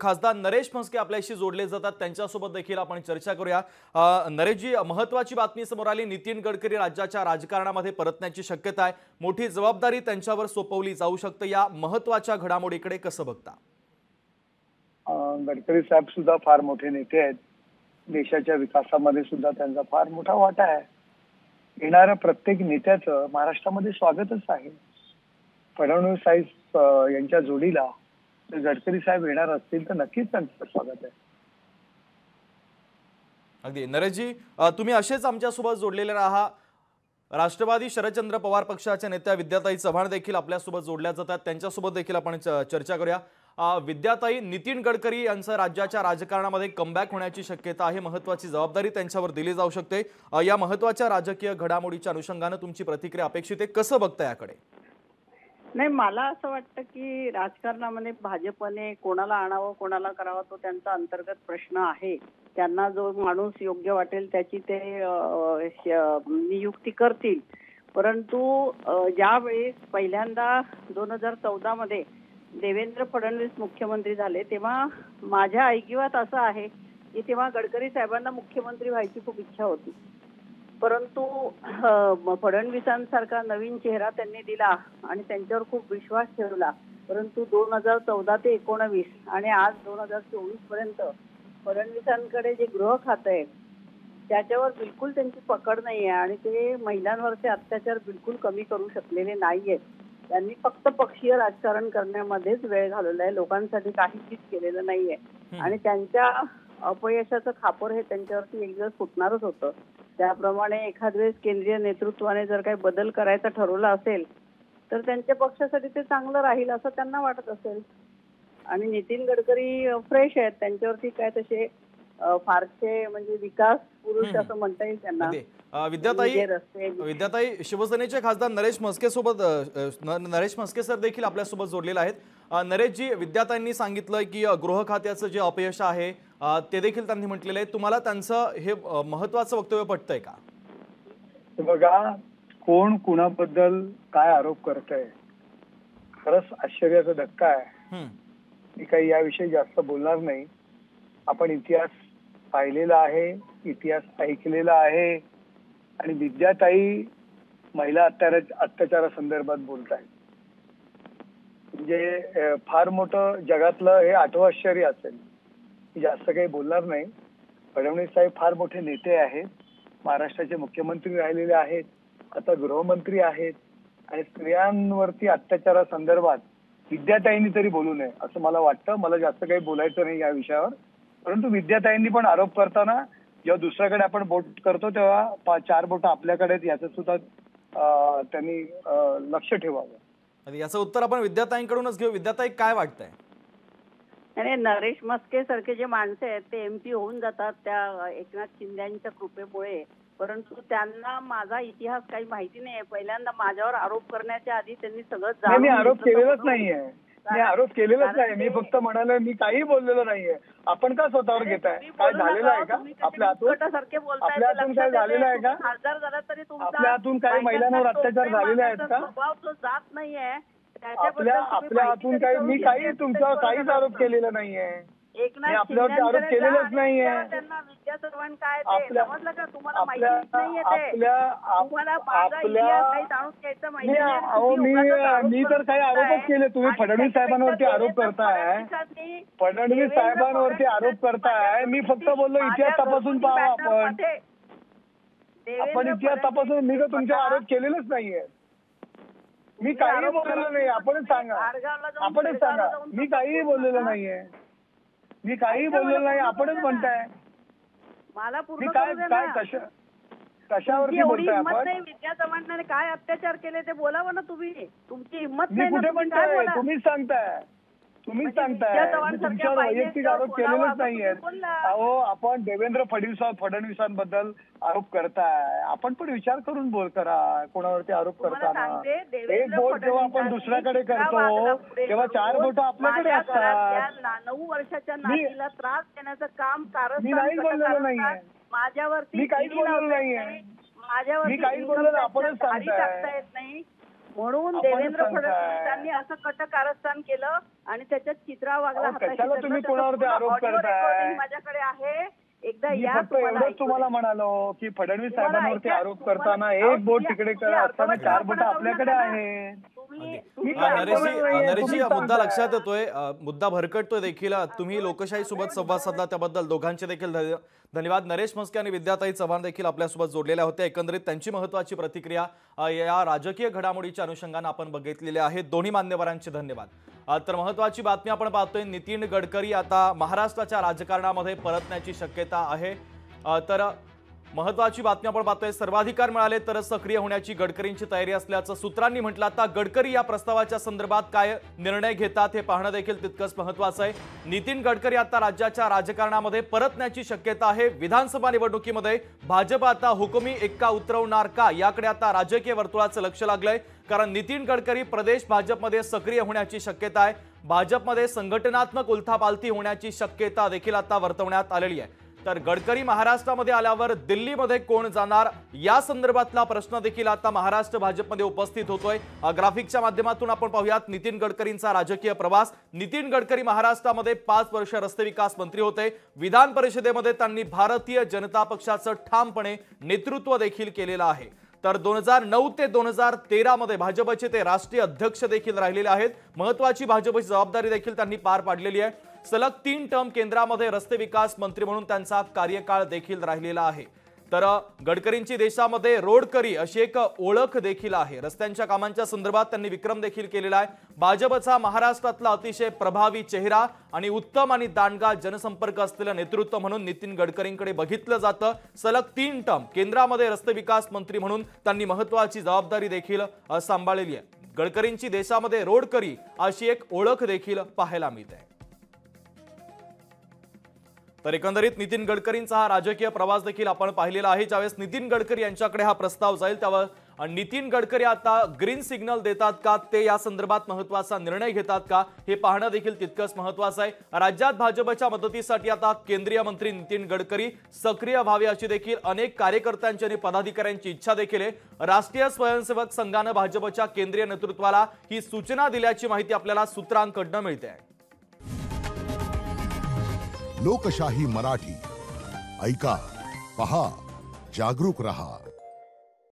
खासदार नरेश म्हस्के आपल्याशी जोडले जातात, त्यांच्यासोबत देखील आपण चर्चा करूया। नरेशजी, महत्त्वाची बातमी समोर आली, नितीन गडकरी राज्याच्या राजकारणामध्ये परतण्याची शक्यता आहे, मोठी जबाबदारी त्यांच्यावर सोपवली जाऊ शकते, या महत्त्वाच्या घडामोडीकडे कसं बघता? गडकरी साहेब सुद्धा फार मोठे नेते आहेत, देशाच्या विकासामध्ये सुद्धा त्यांचा फार मोठा वाटा आहे। येणाऱ्या प्रत्येक नेत्याचं महाराष्ट्रामध्ये स्वागतच आहे। फडणवीस साहेब यांच्या जोडीला गडकरी साहेब येणार असतील तर नक्कीच त्यांचं स्वागत आहे। अगदी नरेशजी, तुम्ही असेच आमच्यासोबत जोडलेले राहा। राष्ट्रवादी शरदचंद्र पवार पक्षाच्या नेत्या विद्याताई चव्हाण देखील आपल्यासोबत जोडल्या जातात, त्यांच्यासोबत देखील आपण चर्चा करूया। विद्याताई, नितीन गडकरी यांचं राज्याच्या राजकारणामध्ये कमबॅक होण्याची शक्यता आहे, महत्त्वाची जबाबदारी त्यांच्यावर दिली जाऊ शकते। या महत्त्वाच्या राजकीय घडामोडीच्या अनुषंगाने तुमची प्रतिक्रिया अपेक्षित आहे, कसं बघता याकडे? नाही, मला असं वाटतं की राजकारणामध्ये भाजपने कोणाला आणावं कोणाला करावं तो त्यांचा अंतर्गत प्रश्न आहे। त्यांना जो माणूस योग्य वाटेल त्याची ते नियुक्ती करतील। परंतु ज्यावेळेस पहिल्यांदा 2014 मध्ये देवेंद्र फडणवीस मुख्यमंत्री झाले तेव्हा माझ्या ऐकिवात असं आहे की तेव्हा गडकरी साहेबांना मुख्यमंत्री व्हायची खूप इच्छा होती, परंतु फडणवीसांसारखा नवीन चेहरा त्यांनी दिला आणि त्यांच्यावर खूप विश्वास ठेवला। परंतु 2014 ते 19 आणि आज 2024 पर्यंत फडणवीसांकडे जे गृह खातं आहे त्याच्यावर बिलकुल त्यांची पकड नाहीये आणि ते महिलांवरचे अत्याचार बिलकुल कमी करू शकलेले नाहीयेत। त्यांनी फक्त पक्षीय राजकारण करण्यामध्येच वेळ घालवला आहे, लोकांसाठी काहीच केलेलं नाहीये आणि त्यांच्या अपयशाचं खापर हे त्यांच्यावरती एक दिवस फुटणारच होतं। त्याप्रमाणे एखाद वेळेस केंद्रीय नेतृत्वाने जर काही बदल करायचा ठरवला असेल तर त्यांच्या पक्षासाठी ते चांगलं राहील असं त्यांना वाटत असेल। आणि नितीन गडकरी फ्रेश आहेत, त्यांच्यावरती काय तसे फारसे म्हणजे विकास पुरुष असं म्हणता येईल त्यांना। विद्याताई, शिवसेनेचे खासदार नरेश म्हस्के सर देखील आपल्यासोबत जोडलेले आहेत। नरेशजी, विद्याताईंनी सांगितलं की गृह खात्याचं जे अपयश आहे ते देखील त्यांनी म्हटलेलं आहे, तुम्हाला त्यांचं हे महत्त्वाचं वक्तव्य पटतंय का? बघा, कोण कुणाबद्दल काय आरोप करतंय, खरंच आश्चर्याचा धक्का आहे। मी काही याविषयी जास्त बोलणार नाही। आपण इतिहास पाहिलेला आहे, इतिहास ऐकलेला आहे आणि विद्याताई महिला अत्याचारासंदर्भात बोलतायत म्हणजे फार मोठं जगातलं हे 8वं आश्चर्य असेल। मी जास्त काही बोलणार नाही। फडणवीस साहेब फार मोठे नेते आहेत, महाराष्ट्राचे मुख्यमंत्री राहिलेले आहेत, आता गृहमंत्री आहेत आणि स्त्रियांवरती अत्याचारासंदर्भात विद्याताईंनी तरी बोलू नये असं मला वाटतं। मला जास्त काही बोलायचं नाही या विषयावर, परंतु विद्याताईंनी पण आरोप करताना जेव्हा दुसऱ्याकडे आपण बोट करतो तेव्हा 4 बोटं आपल्याकडे याचं सुद्धा त्यांनी लक्ष ठेवावं। याचं उत्तर आपण विद्याताईंकडूनच घेऊ। विद्याताई, काय वाटतंय? आणि नरेश म्हस्के सारखे जे माणसं आहेत ते एमपी होऊन जातात त्या एकनाथ शिंदेच्या कृपेमुळे, परंतु त्यांना माझा इतिहास काही माहिती नाहीये। पहिल्यांदा माझ्यावर आरोप करण्याच्या आधी त्यांनी सगळं मी आरोप केलेलाच नाहीये, मी आरोप केलेलाच नाही। मी फक्त म्हणाले, मी काही बोललेलो नाहीये। आपण का स्वतःवर घेताय? काय झालेलं आहे का आपल्या हातून? आपल्या हातून काय झालेलं आहे का? खासदार झाला तरी आपल्या हातून काही महिलांवर अत्याचार झालेले आहेत का? स्वभाव जो जात नाहीये आपल्या हातून काही, मी काही तुमच्यावर काहीच आरोप केलेला नाहीये। मी आपल्यावरती आरोप केलेलाच नाहीये। मी तर काही आरोपच केले। तुम्ही फडणवीस साहेबांवरती आरोप करताय, फडणवीस साहेबांवरती आरोप करताय। मी फक्त बोललो इतिहास तपासून पाहा, आपण इतिहास तपासून, मी तर तुमचे आरोप केलेलेच नाहीये। मी काही बोललेलो नाही, आपणच सांगा। मी काहीही बोललेलो नाहीये, मी काही बोललेलो नाही, आपणच म्हणताय। मला मी काय कशावरती बोलताय आपण? विद्या चव्हाणांनी काय अत्याचार केले ते बोलावं ना तुम्ही। तुमची हिंमत नाही। कुठे म्हणताय? तुम्हीच सांगताय, तुम्हीच सांगताय। तुमच्यावर वैयक्तिक आरोप केलेलेच नाहीयेत। अहो, आपण देवेंद्र फडणवीसांबद्दल आरोप करताय, आपण पण विचार करून बोल करा कोणावरती आरोप करताना। एक बोट जेव्हा आपण दुसऱ्याकडे करतो तेव्हा 4 बोटं आपल्याकडे असतात। 9 वर्षाच्या नातीला त्रास देण्याचं काम मी नाही बोललेलो नाहीये, माझ्यावरती मी काहीच बोललेलो नाहीये, मी काहीच बोललेलो, आपणच सांगताय। म्हणून आपणच देवेंद्र सांगताय. फडणवीसांनी असं कट कारस्थान केलं आणि त्याच्यात चित्रा वागला अहो, कशाला तुम्ही कोणावरती आरोप करताय? माझ्याकडे आहे, एकदा मी या फक्त तुम्हाला एवढंच ऐकू तुम्हाला दे. म्हणालो की फडणवीस तुम्हाला साहेबांवरती ऐका- आरोप तुम्हाला- करताना अहो, एक बोट तुम्ही- तिकडे तुम्ही करा असताना अर्धवट 4 बोट दाखवू आपल्याकडे नका. आहेत. तुम्ही नरेशजी तुम्ही लक्षात येतोय, मुद्दा भरकटतोय देखील. तुम्ही लोकशाही सोबत संवाद साधला त्याबद्दल दोघांचे देखील धन्यवाद. नरेश म्हस्के आणि विद्याताई चव्हाण देखील आपल्यासोबत जोडलेल्या होत्या. एकंदरीत त्यांची महत्वाची प्रतिक्रिया या राजकीय घडामोडीच्या अनुषंगाने आपण बघितलेल्या आहेत. दोन्ही मान्यवरांचे धन्यवाद. तर महत्वाची बातमी आपण पाहतोय, नितीन गडकरी आता महाराष्ट्राच्या राजकारणामध्ये परतण्याची शक्यता आहे. तर महत्वाची बातमी आपण पाहतोय, सर्वाधिकार मिळाले तर सक्रिय होण्याची गडकरींची तयारी असल्याचं सूत्रांनी म्हटलं. आता गडकरी या प्रस्तावाच्या संदर्भात काय निर्णय घेतात हे पाहणं देखील तितकंच महत्वाचं आहे. नितीन गडकरी आता राज्याच्या राजकारणामध्ये परतण्याची शक्यता आहे. विधानसभा निवडणुकीमध्ये भाजप आता हुकुमी एक्का उतरवणार का, याकडे आता राजकीय वर्तुळाचं लक्ष लागलंय. कारण नितीन गडकरी प्रदेश भाजपमध्ये सक्रिय होण्याची शक्यता आहे. भाजपमध्ये संघटनात्मक उलथापालथी होण्याची शक्यता देखील आता वर्तवण्यात आलेली आहे. तर गडकरी महाराष्ट्रामध्ये आल्यावर दिल्लीमध्ये कोण जाणार या संदर्भातला प्रश्न देखील आता महाराष्ट्र भाजपमध्ये उपस्थित होतोय. ग्राफिकच्या माध्यमातून आपण पाहूयात नितीन गडकरींचा राजकीय प्रवास. नितीन गडकरी महाराष्ट्रामध्ये 5 वर्ष रस्ते विकास मंत्री होते. विधान परिषदेमध्ये त्यांनी भारतीय जनता पक्षाचं ठामपणे नेतृत्व देखील केलेलं आहे. तर 2009 ते 2013 मध्ये भाजपचे ते राष्ट्रीय अध्यक्ष देखील राहिलेले आहेत. महत्वाची भाजपची जबाबदारी देखील त्यांनी पार पाडलेली आहे. सलग 3 टर्म केंद्रामध्ये रस्ते विकास मंत्री म्हणून त्यांचा कार्यकाळ देखील राहिलेला आहे. तर गडकरींची देशामध्ये रोडकरी अशी एक ओळख देखील आहे. रस्त्यांच्या कामांच्या संदर्भात त्यांनी विक्रम देखील केलेला आहे. भाजपचा महाराष्ट्रातला अतिशय प्रभावी चेहरा आणि उत्तम आणि दांडगा जनसंपर्क असलेलं नेतृत्व म्हणून नितीन गडकरींकडे बघितलं जातं. सलग 3 टर्म केंद्रामध्ये रस्ते विकास मंत्री म्हणून त्यांनी महत्वाची जबाबदारी देखील सांभाळलेली आहे. गडकरींची देशामध्ये रोडकरी अशी एक ओळख देखील पाहायला मिळते. तर एकंदरीत नितीन गडकरींचा हा राजकीय प्रवास देखील आपण पाहिलेला आहे. ज्यावेळेस नितीन गडकरी यांच्याकडे हा प्रस्ताव जाईल त्यावर नितीन गडकरी आता ग्रीन सिग्नल देतात का, ते या संदर्भात महत्वाचा निर्णय घेतात का, हे पाहणं देखील तितकंच महत्वाचं आहे. राज्यात भाजपच्या मदतीसाठी आता केंद्रीय मंत्री नितीन गडकरी सक्रिय व्हावे अशी देखील अनेक कार्यकर्त्यांची आणि पदाधिकाऱ्यांची इच्छा देखील आहे. राष्ट्रीय स्वयंसेवक संघानं भाजपच्या केंद्रीय नेतृत्वाला ही सूचना दिल्याची माहिती आपल्याला सूत्रांकडून मिळते आहे. लोकशाही मराठी ऐका, पहा, जागरूक रहा.